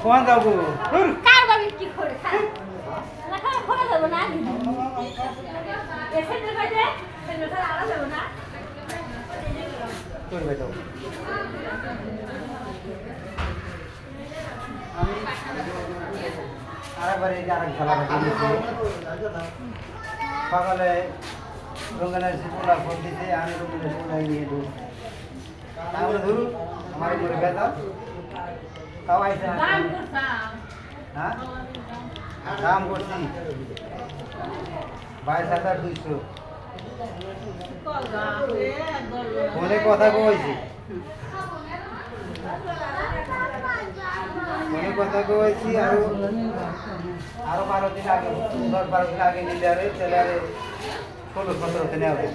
কোন যাবো কার বাড়ি কি করে খায় না খাওয়া খোলা যাবে না এসে তো বাইরে সেটা আলাদা যাবে না করবে তো আমি আরেকবার এই যে আরেক খেলা সকালে রঙ্গনের শিপুলা ফোন দিতে আমি রঙ্গনের শিপুলাই নিয়ে দৌড় তাহলে ধরুন আমার উপরে বেতা তাও আইসে হ্যাঁ দাম করছি 22,200 ফোনে কথা কইছি ফোনে কথা কইছি আরো 12 দিন আগে 10-12 দিন আগে নিলে আরে 16-17 দিনে হবে